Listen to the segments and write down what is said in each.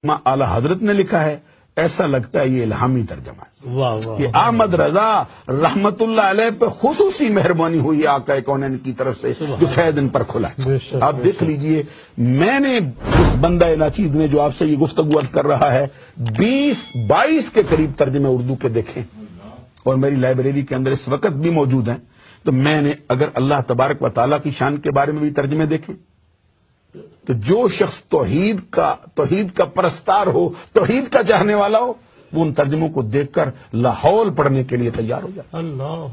आला हजरत ने लिखा है, ऐसा लगता है ये इल्हामी तर्जमा है। वाह वाह। ये अहमद रजा रहमतुल्लाह अलैह पे खुसूसी मेहरबानी हुई आका कौनैन की तरफ से, जो फैज़ इन पर खुला है। आप देख लीजिए, मैंने इस बंदा नाचीज ने जो आपसे ये गुफ्तगू अर्ज कर रहा है 20-22 के करीब तर्जमे उर्दू के देखे, और मेरी लाइब्रेरी के अंदर इस वक्त भी मौजूद हैं। तो मैंने अगर अल्लाह तबारक व तआला की शान के बारे में भी तर्जमे देखे, तो जो शख्स तौहीद का परस्तार हो, तौहीद का चाहने वाला हो, वो उन तर्जमों को देखकर लाहौल पढ़ने के लिए तैयार हो जाए।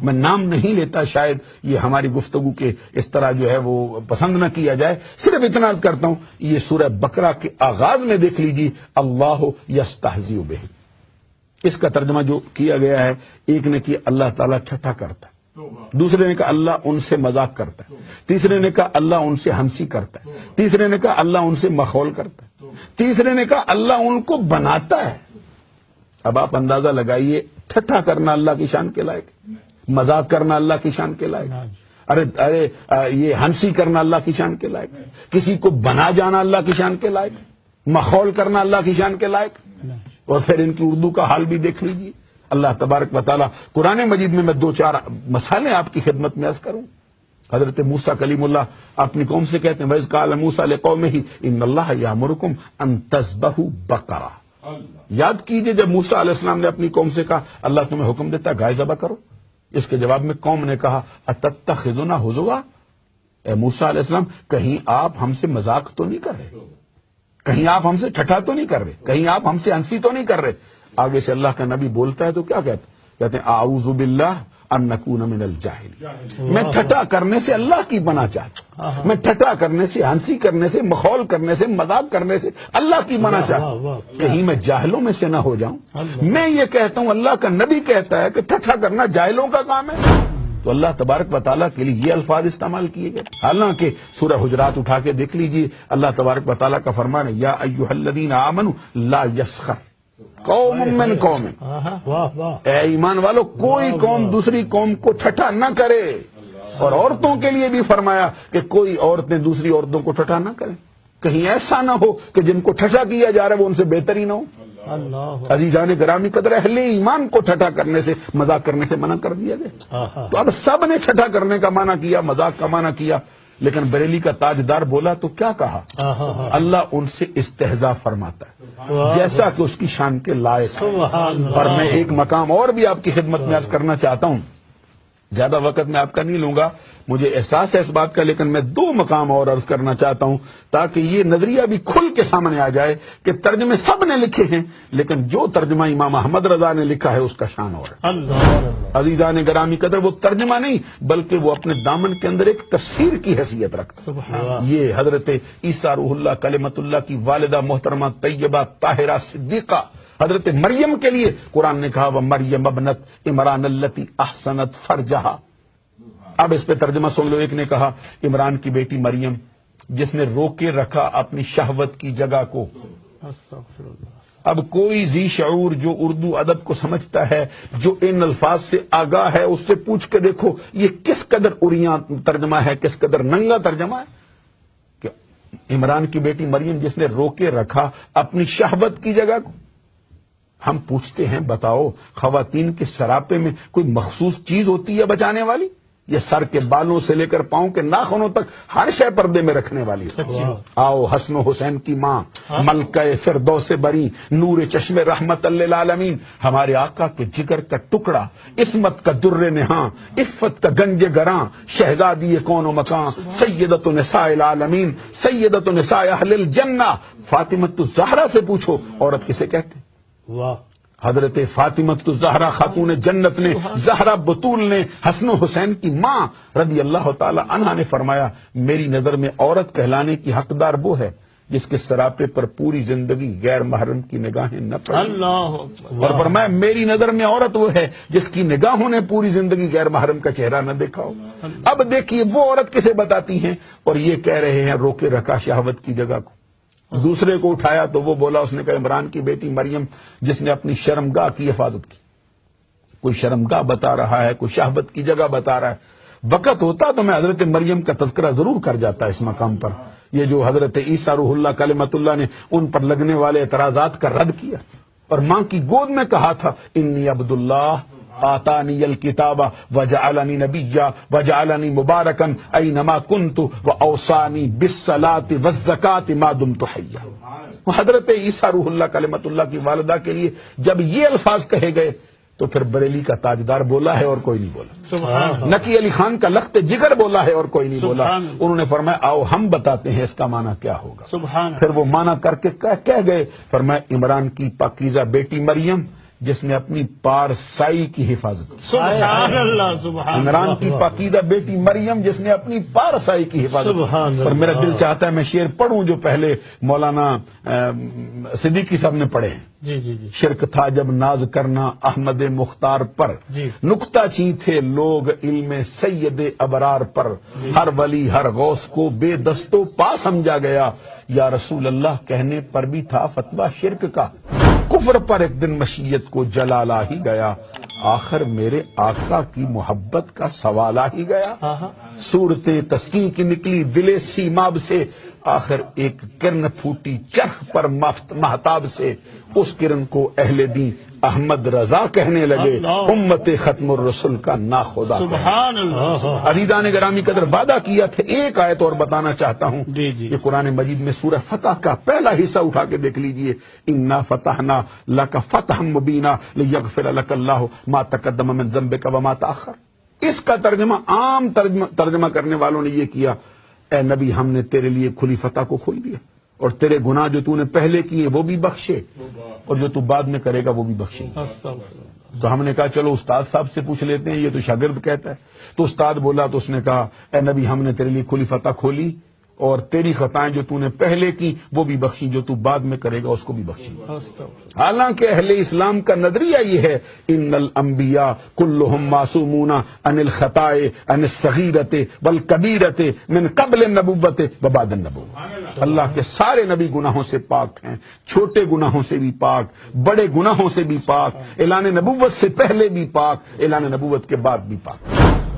मैं नाम नहीं लेता, शायद ये हमारी गुफ्तगू के इस तरह जो है वो पसंद न किया जाए, सिर्फ इतना अर्ज करता हूं, ये सूरह बकरा के आगाज में देख लीजिए, अल्लाह यस्तहज़िउ बिहिम। इसका तर्जमा जो किया गया है, एक ने किया अल्लाह ताला ठट्ठा करता है, दूसरे ने कहा अल्लाह उनसे मजाक करता है, तीसरे ने कहा अल्लाह उनसे हंसी करता है, तीसरे ने कहा अल्लाह उनसे मखौल करता है, तीसरे ने कहा अल्लाह उनको बनाता है। अब आप अंदाजा लगाइए, ठट्ठा करना अल्लाह की शान के लायक, मजाक करना अल्लाह की शान के लायक, अरे ये हंसी करना अल्लाह की शान के लायक, किसी को बना जाना अल्लाह की शान के लायक, मखौल करना अल्लाह की शान के लायक। और फिर इनकी उर्दू का हाल भी देख लीजिए। अल्लाह तबारक व तआला कुरान मजीद में मैं 2-4 मसाले आपकी खिदमत में अर्ज करूं। हजरत मूसा कलीमुल्लाह अपनी कौम से कहते हैं, वइज़ क़ाल मूसा लिक़ौमिही इन्नल्लाह यअमुरुकुम अन तज़बहू बक़रा। याद कीजिए जब मूसा अलैहिस्सलाम ने अपनी कौम से कहा अल्लाह तुम्हें हुक्म देता है गाय ज़बह करो। इसके जवाब में कौम ने कहा अतत्तखिज़ुना हुज़ुवा। ए मूसा अलैहिस्सलाम, कहीं आप हमसे मजाक तो नहीं कर रहे, कहीं आप हमसे ठट्ठा तो नहीं कर रहे, कहीं आप हमसे हंसी तो नहीं कर रहे। आगे से अल्लाह का नबी बोलता है तो क्या कहते हैं आऊज़ु बिल्लाह अन नकून मिनल जाहिलीन। मैं ठट्ठा करने से अल्लाह की बना चाहता हूं, मैं ठट्ठा करने से, हंसी करने से, मखौल करने से, मजाक करने से अल्लाह की बना चाहता हूं, कहीं मैं जाहिलों में से ना हो जाऊं। मैं ये कहता हूं, अल्लाह का नबी कहता है कि ठट्ठा करना जाहिलों का काम है, तो अल्लाह तबारक व तआला के लिए ये अल्फाज इस्तेमाल किए गए। हालांकि सूरह हुजरात उठा के देख लीजिए, अल्लाह तबारक व तआला का फरमान है, या अय्युहल्लज़ीना आमनू ला यस्खर कौमुम मिन कौमिन। ए ईमान वालो, कोई कौम दूसरी कौम को ठट्ठा न करे। और औरतों के लिए भी फरमाया कि कोई औरतें दूसरी औरतों को ठट्ठा न करें, कहीं ऐसा ना हो कि जिनको ठट्ठा किया जा रहा है वो उनसे बेहतर ही ना हो। अजीजान गिरामी कदर अहले ईमान को ठट्ठा करने से, मजाक करने से मना कर दिया गया। तो अब सब ने ठट्ठा करने का माना किया, मजाक का माना किया, लेकिन बरेली का ताजदार बोला तो क्या कहा, अल्लाह उनसे इस्तेहजा फरमाता है जैसा कि उसकी शान के लायक है। और मैं एक मकाम और भी आपकी खिदमत में अर्ज करना चाहता हूं, ज्यादा वक्त मैं आपका नहीं लूंगा, मुझे एहसास है इस बात का, लेकिन मैं 2 मकाम और अर्ज करना चाहता हूं ताकि ये नजरिया भी खुल के सामने आ जाए कि तर्जमे सब ने लिखे हैं, लेकिन जो तर्जमा इमाम अहमद रजा ने लिखा है उसका शान और है। अजीजान गिरामी कदर, वो तर्जमा नहीं बल्कि वो अपने दामन के अंदर एक तफसीर की हैसियत रखता है। ये हजरत ईसा रूहुल्लाह कलिमतुल्लाह की वालिदा मोहतरमा तैयबा ताहिरा सिद्दीका हजरत मरियम के लिए कुरान ने कहा, वह मरियम अबनत इमरान अल्लती अहसनत फरजहा। अब इस पे तर्जमा सुन लो। एक ने कहा इमरान की बेटी मरियम जिसने रोके रखा अपनी शहवत की जगह को। अब कोई जी शऊर जो उर्दू अदब को समझता है, जो इन अल्फाज से आगाह है, उससे पूछ के देखो ये किस कदर उरिया तर्जमा है, किस कदर नंगा तर्जमा है। कि इमरान की बेटी मरियम जिसने रोके रखा अपनी शहवत की जगह को। हम पूछते हैं, बताओ खवातीन के सरापे में कोई मखसूस चीज होती है बचाने वाली? ये सर के बालों से लेकर पांव के नाखूनों तक हर शय पर्दे में रखने वाली है। आओ हसन हुसैन की मां मलका फिरदौस बरी नूर चश्मे रहमत लिल आलमीन, हमारे आका के जिगर का टुकड़ा, इस्मत का दुर्रे निहां, इफ्फत का गंजे गरां, शहजादी कौनो मकां, सैयदतु निसाइल आलमीन, सैयदतु निसाए अहलिल जन्ना। फातिमतु ज़हरा से पूछो औरत किसे कहते? वाह। हजरत फातिमतु ज़हरा खातून जन्नत ने, ज़हरा बतूल ने, हसन हुसैन की मां रदी अल्लाह ताला अन्हा ने फरमाया, मेरी नजर में औरत कहलाने की हकदार वो है जिसके सरापे पर पूरी जिंदगी गैर महरम की निगाहें न पड़ी। और फरमाया मेरी नजर में औरत वो है जिसकी निगाहों ने पूरी जिंदगी गैर महरम का चेहरा न देखा हो। अब देखिए वो औरत किसे बताती हैं, और ये कह रहे हैं रोके रखा शहवत की जगह को। दूसरे को उठाया तो वो बोला, उसने कहा इमरान की बेटी मरियम जिसने अपनी शर्मगाह की हिफाजत की। कोई शर्मगाह बता रहा है, कोई शहवत की जगह बता रहा है। वक़्त होता तो मैं हजरत मरियम का तज़किरा जरूर कर जाता इस मकाम पर। یہ جو حضرت عیسیٰ روح اللہ کلمۃ اللہ نے ان پر لگنے والے اعتراضات کا رد کیا اور ماں کی گود میں کہا تھا انی عبد اللہ آتانی الکتاب وجعلنی نبیا وجعلنی مبارکا اینما کنت واوصانی بالصلاۃ والزکاۃ ما دمت حیا. حضرت عیسیٰ روح اللہ کلمۃ اللہ کی والدہ کے لیے جب یہ الفاظ کہے گئے تو پھر بریلی کا تاجدار بولا ہے اور کوئی نہیں بولا, نقی علی خان کا لخت جگر بولا ہے اور کوئی نہیں بولا. انہوں نے فرمایا آؤ ہم بتاتے ہیں اس کا معنی کیا ہوگا. پھر وہ معنی کر کے کہہ گئے, فرمایا عمران کی پاکیزہ بیٹی مریم جس نے اپنی پارسائی کی حفاظت کی. سبحان اللہ, سبحان عمران کی پاکیزہ بیٹی مریم جس نے اپنی پارسائی کی حفاظت کی. اور میرا دل چاہتا ہے میں شعر پڑھوں جو پہلے مولانا صدیقی صاحب نے پڑھے ہیں. جی جی جی. شرک تھا جب ناز کرنا احمد مختار پر, نکتہ چی تھے لوگ علم سید ابرار پر, ہر ولی ہر غوث کو بے دست و پا سمجھا گیا, یا رسول اللہ کہنے پر بھی تھا فتویٰ شرک کا, کفر پر ایک دن مشیت کو جلال آ ہی گیا, آخر میرے آقا کی محبت کا سوال آ ہی گیا. صورت تسکین کی نکلی دل سیماب سے, آخر ایک کرن پھوٹی چرخ پر مہتاب سے, اس کرن کو اہل دین احمد رضا کہنے لگے, امت ختم الرسل کا ناخدا. سبحان اللہ. عزیزان گرامی قدر وعدہ کیا تھا, ایک آیت اور بتانا چاہتا ہوں. یہ قرآن مجید میں سورہ فتح کا پہلا حصہ اٹھا کے دیکھ لیجئے. انا فتحنا لک فتحا مبینا لیغفر لک اللہ ما تقدم من ذنبک وما تاخر. اس کا ترجمہ عام ترجمہ کرنے والوں نے یہ کیا, اے نبی ہم نے تیرے لیے کھلی فتح کو کھول دیا اور تیرے گناہ جو تو نے پہلے کیے وہ بھی بخشے اور جو تو بعد میں کرے گا وہ بھی بخشے. تو ہم نے کہا چلو استاد صاحب سے پوچھ لیتے ہیں, یہ تو شاگرد کہتا ہے. تو استاد بولا تو اس نے کہا اے نبی ہم نے تیرے لیے کھلی فتح کھولی اور تیری خطائیں جو تو نے پہلے کی وہ بھی بخشی, جو تو بعد میں کرے گا اس کو بھی بخشی. حالانکہ اہل اسلام کا نظریہ یہ ہے ان الانبیاء کلہم معصومون عن الخطاء عن الصغیرۃ والکبیرۃ من قبل النبوۃ وبعد النبوۃ. اللہ کے سارے نبی گناہوں سے پاک ہیں, چھوٹے گناہوں سے بھی پاک, بڑے گناہوں سے بھی پاک, اعلان نبوت سے پہلے بھی پاک, اعلان نبوت کے بعد بھی پاک.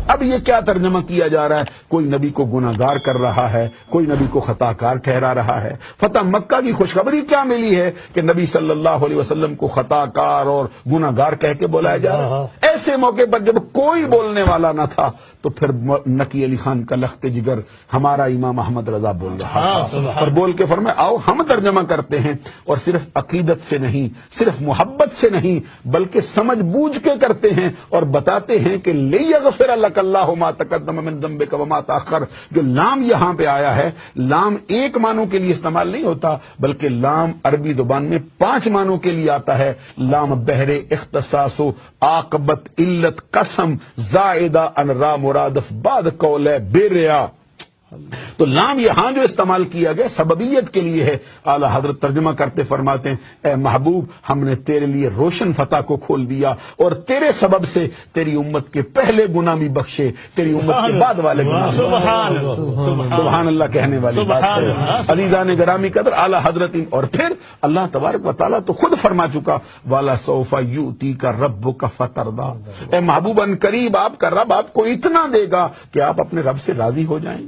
اب یہ کیا ترجمہ کیا جا رہا ہے, کوئی نبی کو گناہگار کر رہا ہے, کوئی نبی کو خطا کار ٹھہرا رہا ہے. فتح مکہ کی خوشخبری کیا ملی ہے کہ نبی صلی اللہ علیہ وسلم کو خطا کار اور گناہگار کہہ کے بلایا جا رہا ہے. ایسے موقع پر جب کوئی بولنے والا نہ تھا تو پھر نقی علی خان کا لخت جگر ہمارا امام احمد رضا بول رہا تھا اور بول کے فرمایا آؤ ہم ترجمہ کرتے ہیں, اور صرف عقیدت سے نہیں, صرف محبت سے نہیں, بلکہ سمجھ بوجھ کے کرتے ہیں اور بتاتے ہیں کہ لیغفر لک اللہ ما تقدم من ذنبک وما تاخر. جو لام یہاں پہ آیا ہے, لام ایک معنوں کے لیے استعمال نہیں ہوتا بلکہ لام عربی زبان میں 5 معنوں کے لیے آتا ہے. لام بہرے اختصاص و عاقبت علت قسم زائدہ ان را مرادف بعد قول بے ریا. تو لام یہاں جو استعمال کیا گیا سببیت کے لیے ہے. اعلیٰ حضرت ترجمہ کرتے فرماتے ہیں اے محبوب ہم نے تیرے لیے روشن فتح کو کھول دیا اور تیرے سبب سے تیری امت کے پہلے گناہ بھی بخشے, تیری امت کے بعد والے گناہ. سبحان اللہ کہنے والی بات ہے. عزیزان گرامی قدر اعلیٰ حضرت, اور پھر اللہ تبارک و تعالیٰ تو خود فرما چکا والا سوف یؤتیک ربک فترضی. اے محبوب ان قریب آپ کا رب آپ کو اتنا دے گا کہ آپ اپنے رب سے راضی ہو جائیں.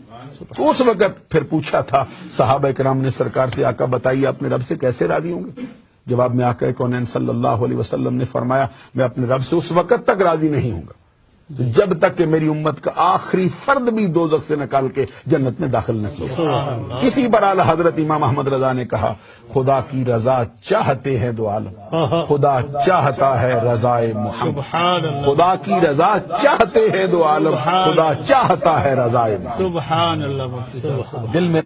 تو اس وقت پھر پوچھا تھا صحابہ کرام نے سرکار سے, آقا بتائیے اپنے رب سے کیسے راضی ہوں گے؟ جواب میں آقا کونین صلی اللہ علیہ وسلم نے فرمایا میں اپنے رب سے اس وقت تک راضی نہیں ہوں گا جب تک کہ میری امت کا آخری فرد بھی دوزخ سے نکال کے جنت میں داخل نہ کیا. اسی پر اعلیٰ حضرت امام احمد رضا نے کہا خدا کی رضا چاہتے ہیں دو عالم, خدا چاہتا ہے رضائے محمد. خدا کی رضا چاہتے ہیں دو عالم, خدا چاہتا ہے رضائے محمد. سبحان اللہ. دل میں